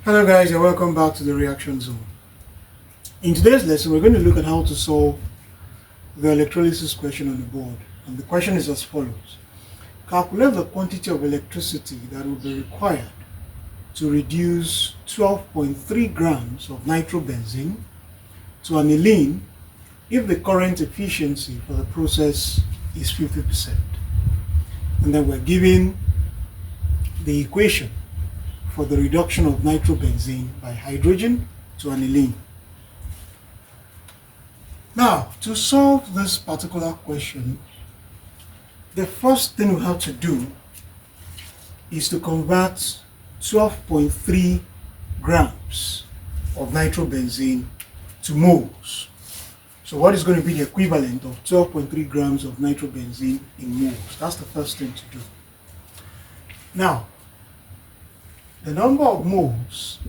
Hello guys and welcome back to the reaction zone. In today's lesson we're going to look at how to solve the electrolysis question on the board, and the question is as follows. Calculate the quantity of electricity that will be required to reduce 12.3 grams of nitrobenzene to aniline if the current efficiency for the process is 50%. And then we're given the equation for the reduction of nitrobenzene by hydrogen to aniline. Now, to solve this particular question, the first thing we have to do is to convert 12.3 grams of nitrobenzene to moles. So what is going to be the equivalent of 12.3 grams of nitrobenzene in moles? That's the first thing to do. Now, the number of moles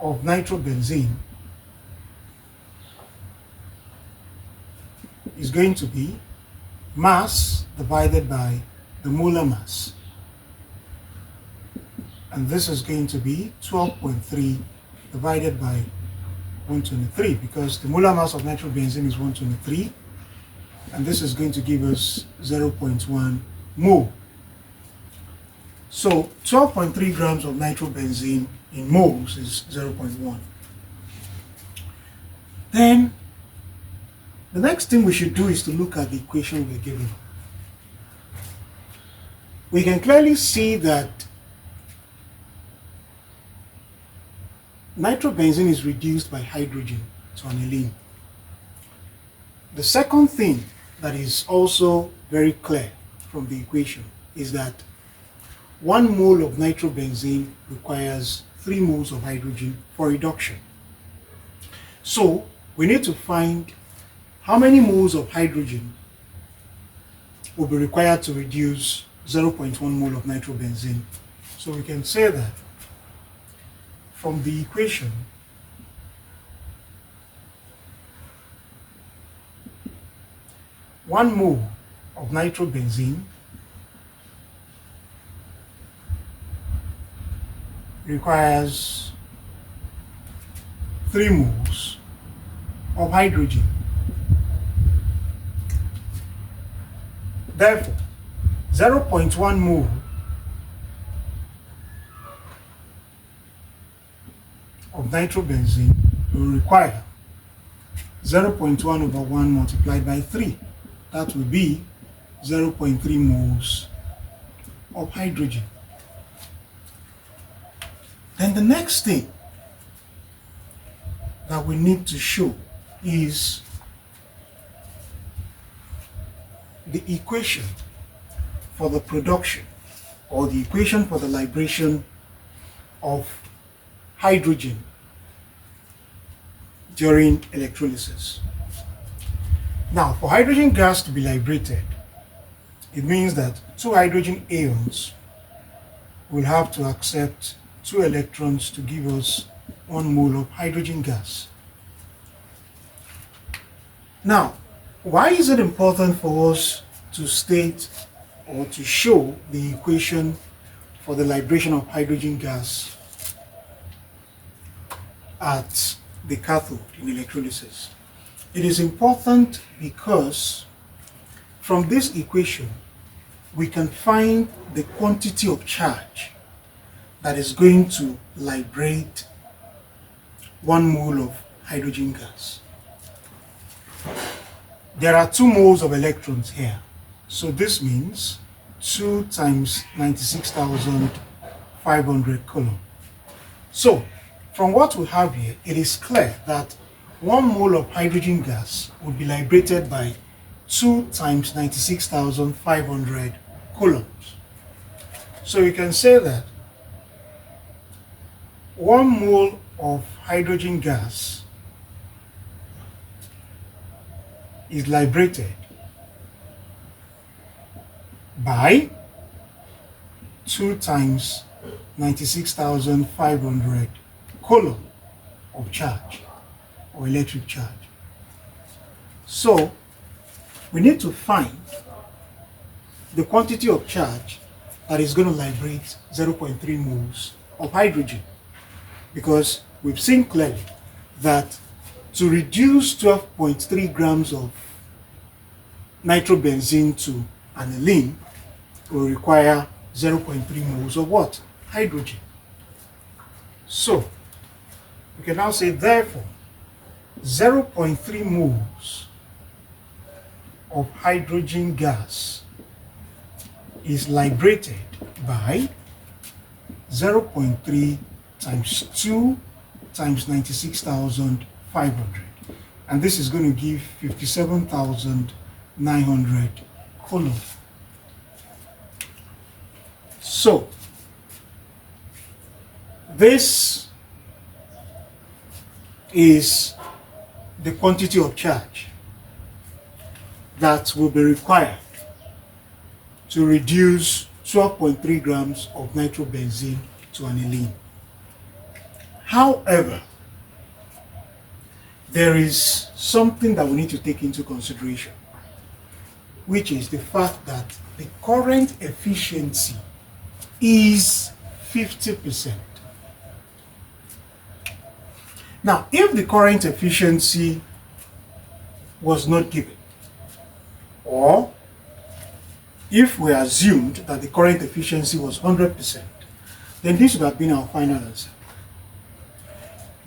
of nitrobenzene is going to be mass divided by the molar mass. And this is going to be 12.3 divided by 123, because the molar mass of nitrobenzene is 123, and this is going to give us 0.1 mole. So 12.3 grams of nitrobenzene in moles is 0.1. Then the next thing we should do is to look at the equation we're given. We can clearly see that nitrobenzene is reduced by hydrogen to aniline. The second thing that is also very clear from the equation is that 1 mole of nitrobenzene requires 3 moles of hydrogen for reduction. So we need to find how many moles of hydrogen will be required to reduce 0.1 mole of nitrobenzene. So we can say that from the equation, one mole of nitrobenzene requires 3 moles of hydrogen. Therefore, 0.1 mole of nitrobenzene will require 0.1 over 1 multiplied by 3. That will be 0.3 moles of hydrogen. Then the next thing that we need to show is the equation for the production, or the equation for the liberation of hydrogen during electrolysis. Now, for hydrogen gas to be liberated, it means that 2 hydrogen ions will have to accept 2 electrons to give us 1 mole of hydrogen gas. Now, why is it important for us to state or to show the equation for the liberation of hydrogen gas at the cathode in electrolysis? It is important because from this equation we can find the quantity of charge that is going to liberate 1 mole of hydrogen gas. There are 2 moles of electrons here, so this means 2 times 96,500 coulomb. So from what we have here, it is clear that 1 mole of hydrogen gas would be liberated by 2 times 96,500 coulombs. So you can say that 1 mole of hydrogen gas is liberated by 2 times 96,500 coulomb of charge, or electric charge. So we need to find the quantity of charge that is going to liberate 0.3 moles of hydrogen, because we've seen clearly that to reduce 12.3 grams of nitrobenzene to aniline will require 0.3 moles of what? Hydrogen. So we can now say, therefore, 0.3 moles of hydrogen gas is liberated by 0.3 times 2 times 96,500. And this is going to give 57,900 coulomb. So this is the quantity of charge that will be required to reduce 12.3 grams of nitrobenzene to aniline. However, there is something that we need to take into consideration, which is the fact that the current efficiency is 50%. Now, if the current efficiency was not given, or if we assumed that the current efficiency was 100%, then this would have been our final answer.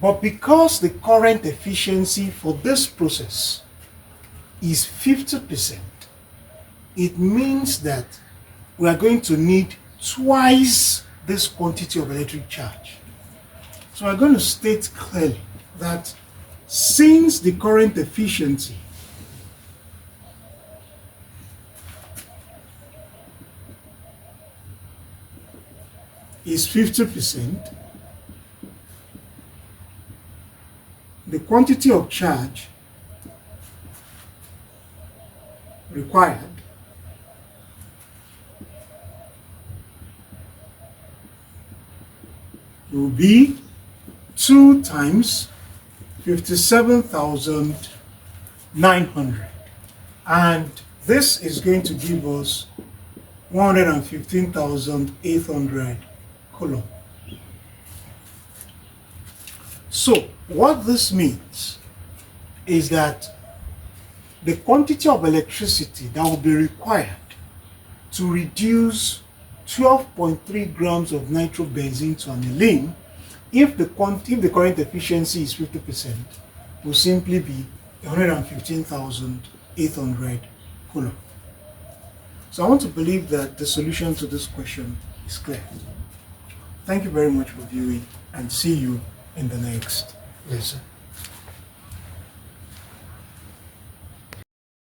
But because the current efficiency for this process is 50%, it means that we are going to need twice this quantity of electric charge. So we're going to state clearly that since the current efficiency is 50%, the quantity of charge required will be 2 times 57,900, and this is going to give us 115,800 coulomb. So what this means is that the quantity of electricity that will be required to reduce 12.3 grams of nitrobenzene to aniline, if the current efficiency is 50%, will simply be 115,800 coulomb. So I want to believe that the solution to this question is clear. Thank you very much for viewing, and see you in the next lesson.